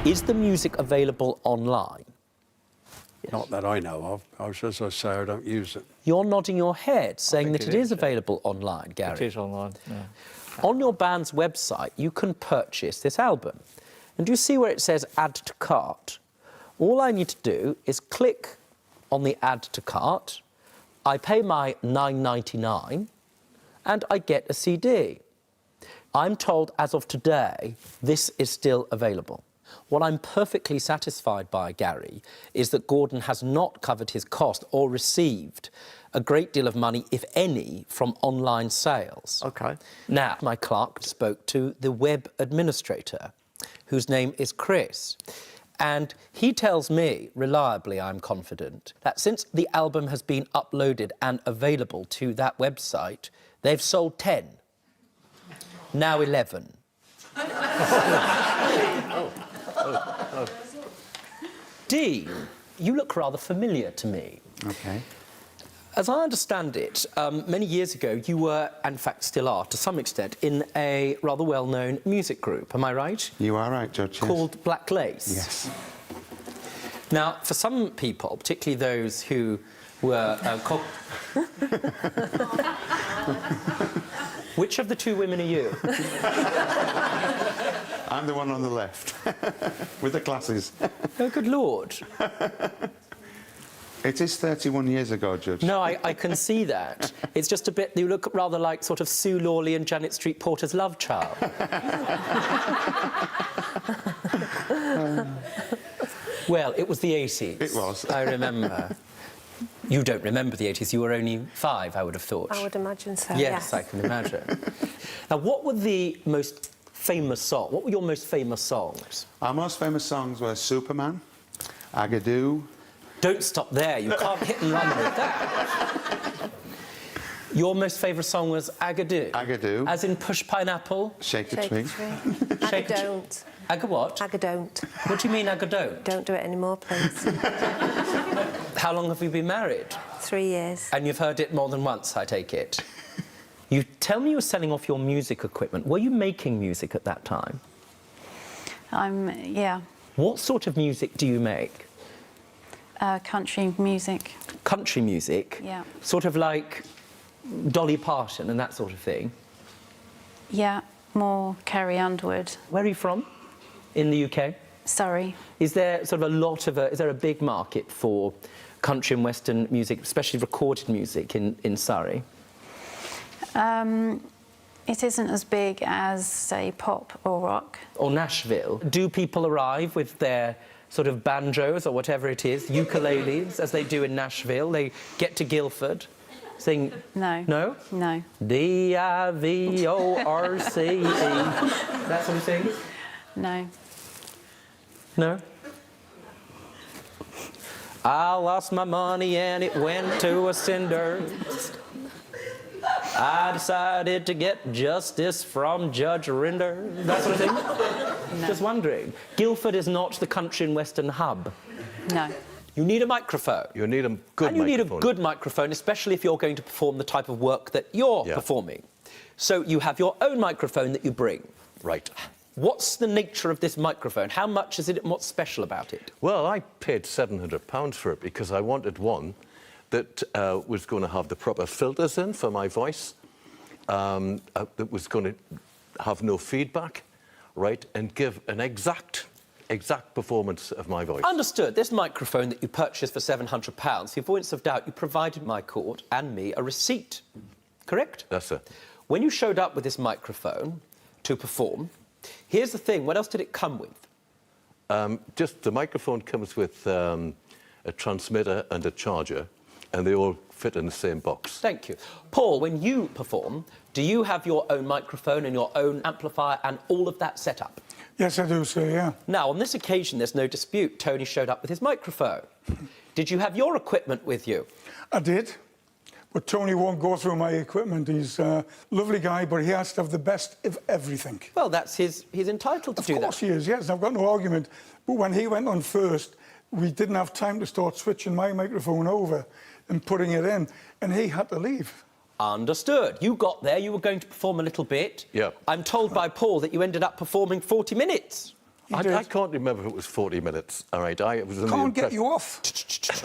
Is the music available online? Not that I know of. As I say, I don't use it. You're nodding your head, saying that it is yeah. available online, Gary. It is online, yeah. On your band's website, you can purchase this album. And do you see where it says Add to Cart? All I need to do is click on the Add to Cart. I pay my $9.99 and I get a CD. I'm told, as of today, this is still available. What I'm perfectly satisfied by, Gary, is that Gordon has not covered his cost or received a great deal of money, if any, from online sales. OK. Now, my clerk spoke to the web administrator, whose name is Chris, and he tells me, reliably, I'm confident, that since the album has been uploaded and available to that website, they've sold 10, now 11. Dean, you look rather familiar to me. OK. As I understand it, many years ago, you were, in fact still are, to some extent, in a rather well-known music group, am I right? You are right, Judge, yes. Called Black Lace? Yes. Now, for some people, particularly those who were... Which of the two women are you? I'm the one on the left, with the glasses. Oh, good Lord. It is 31 years ago, Judge. No, I can see that. It's just a bit... You look rather like sort of Sue Lawley and Janet Street Porter's love child. Well, it was the 80s. It was. I remember. You don't remember the 80s. You were only 5, I would have thought. I would imagine so, Yes, I can imagine. Now, what were the most famous songs? What were your most famous songs? Our most famous songs were Superman, Agadoo. Don't stop there. You can't hit and run with that. Your most favourite song was Agadoo? Agadoo. As in Push Pineapple? Shake a Shake Twig. Shake a don't. Aga what? Aga don't. What do you mean, Aga don't? Don't do it anymore, please. How long have you been married? 3 years. And you've heard it more than once, I take it. You tell me you were selling off your music equipment. Were you making music at that time? Yeah. What sort of music do you make? Country music. Country music? Yeah. Sort of like Dolly Parton and that sort of thing? Yeah, more Carrie Underwood. Where are you from? In the UK? Surrey. Is there sort of a lot of is there a big market for country and western music, especially recorded music in Surrey? It isn't as big as, say, pop or rock. Or Nashville. Do people arrive with their sort of banjos or whatever it is, ukuleles, as they do in Nashville? They get to Guildford, sing... No. No? No. D-I-V-O-R-C-E. That's what he sings? No. No? I lost my money and it went to a cinder. I decided to get justice from Judge Rinder. That sort of thing? No. Just wondering. Guildford is not the country and western hub. No. You need a microphone. You need a good And you need a microphone. good microphone, especially if you're going to perform the type of work that you're performing. So you have your own microphone that you bring. Right. What's the nature of this microphone? How much is it and what's special about it? Well, I paid £700 for it because I wanted one that was going to have the proper filters in for my voice, that was going to have no feedback, right, and give an exact performance of my voice. Understood. This microphone that you purchased for £700, for the avoidance of doubt, you provided my court and me a receipt, correct? Yes, sir. When you showed up with this microphone to perform, here's the thing, what else did it come with? Just the microphone comes with a transmitter and a charger, and they all fit in the same box. Thank you. Paul, when you perform, do you have your own microphone and your own amplifier and all of that set up? Yes, I do, sir, yeah. Now, on this occasion, there's no dispute. Tony showed up with his microphone. Did you have your equipment with you? I did, but Tony won't go through my equipment. He's a lovely guy, but he has to have the best of everything. Well, that's he's entitled to do that. Of course he is, yes, I've got no argument. But when he went on first, we didn't have time to start switching my microphone over and putting it in, and he had to leave. Understood. You got there, you were going to perform a little bit. Yeah. I'm told by Paul that you ended up performing 40 minutes. I can't remember if it was 40 minutes. All right, I was only Can't get impressed. you off.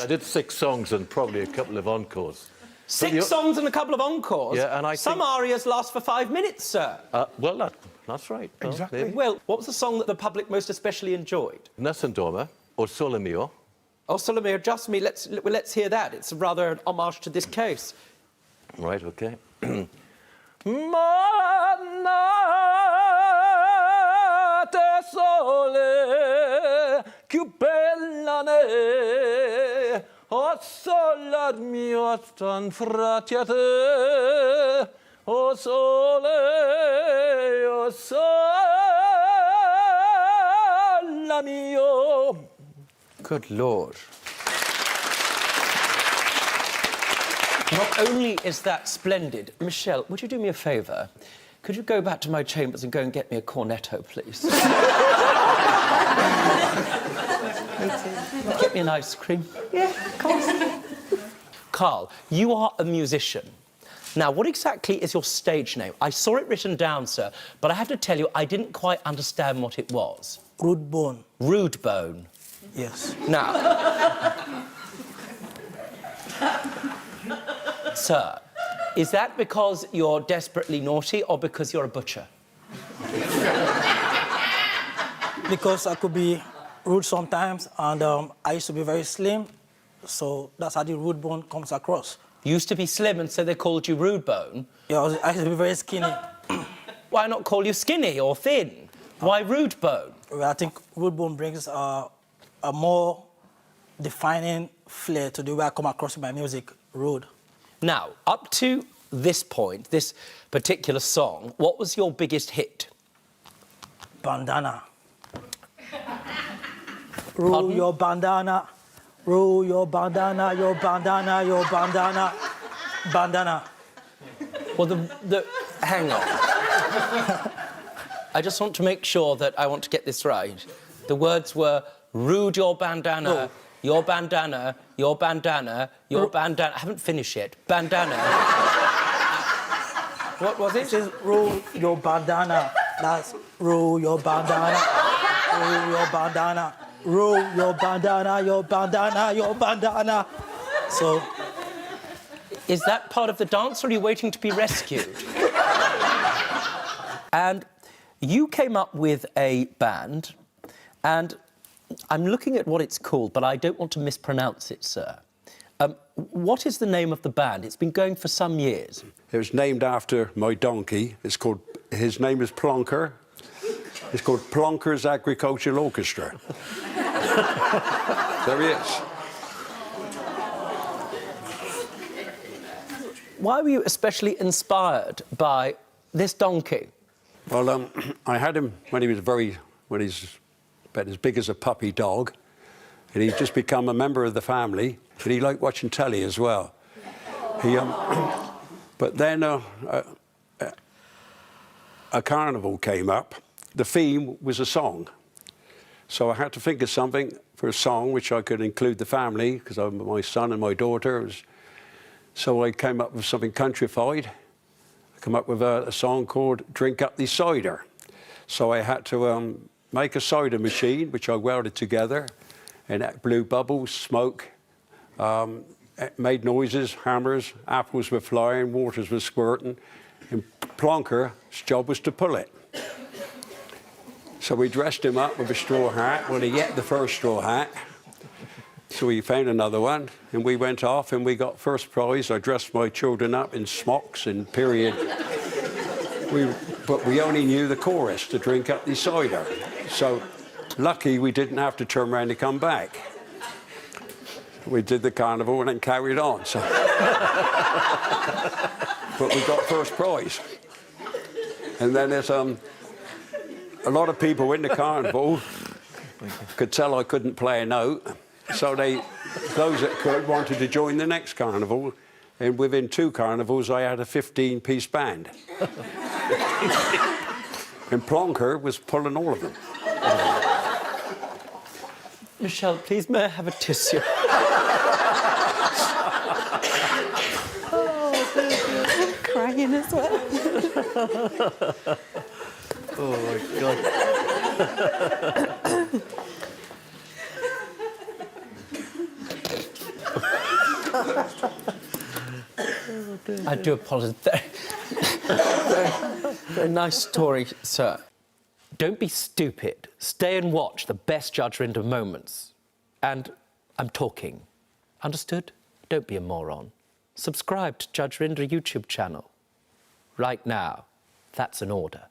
I did 6 songs and probably a couple of encores. Six songs and a couple of encores. Yeah, and I Some think- arias last for 5 minutes, sir. Well, that's right. Well, Exactly. maybe. Well, what was the song that the public most especially enjoyed? Nessun Dorma, O Sole Mio. Oh, Solomeo, just me. Let's hear that. It's rather an homage to this case. Right, OK. Manate sole, più bella ne, o sole mio stan fratiate, o sole mio. Good Lord. Not only is that splendid, Michelle, would you do me a favour? Could you go back to my chambers and go and get me a cornetto, please? Get me an ice cream. Yeah, of course. Carl, you are a musician. Now, what exactly is your stage name? I saw it written down, sir, but I have to tell you, I didn't quite understand what it was. Rude bone, Rude Bone. yes. Now, sir, is that because you're desperately naughty or because you're a butcher? Because I could be rude sometimes, and I used to be very slim, so that's how the rude bone comes across. You used to be slim and so they called you Rude Bone. Yeah, I used to be very skinny. Why not call you skinny or thin? Why Rude Bone? Well, I think rude bone brings a more defining flair to the way I come across in my music, rude. Now, up to this point, this particular song, what was your biggest hit? Bandana. Roll your bandana, roll your bandana, your bandana, your bandana, bandana. Well, hang on. I just want to make sure that I want to get this right. The words were, rude your bandana, No. your bandana, your bandana, your bandana. I haven't finished yet. Bandana. What was It it? says roll your bandana. That's roll your bandana, roll your bandana, roll your bandana, your bandana, your bandana. So Is that part of the dance or are you waiting to be rescued? And you came up with a band, and I'm looking at what it's called, but I don't want to mispronounce it, sir. What is the name of the band? It's been going for some years. It was named after my donkey. His name is Plonker. It's called Plonker's Agricultural Orchestra. There he is. Why were you especially inspired by this donkey? Well, I had him when he's about as big as a puppy dog, and he's just become a member of the family, and he liked watching telly as well. But then a carnival came up. The theme was a song. So I had to think of something for a song which I could include the family, because my son and my daughter. So I came up with something countrified. I came up with a song called Drink Up the Cider. So I had to make a cider machine, which I welded together, and that blew bubbles, smoke, it made noises, hammers, apples were flying, waters were squirting, and Plonker's job was to pull it. So we dressed him up with a straw hat. Well, he ate the first straw hat. So we found another one, and we went off, and we got first prize. I dressed my children up in smocks and period. But we only knew the chorus, to drink up the cider. So lucky we didn't have to turn around and come back. We did the carnival and then carried on. So. But we got first prize. And then there's a lot of people in the carnival could tell I couldn't play a note. So those that could wanted to join the next carnival, and within 2 carnivals I had a 15-piece band. And Plonker was pulling all of them. Michelle, please, may I have a tissue? Crying as well. Oh, my God. I do apologise. Very nice story, sir. Don't be stupid. Stay and watch the best Judge Rinder moments. And I'm talking. Understood? Don't be a moron. Subscribe to Judge Rinder YouTube channel. Right now. That's an order.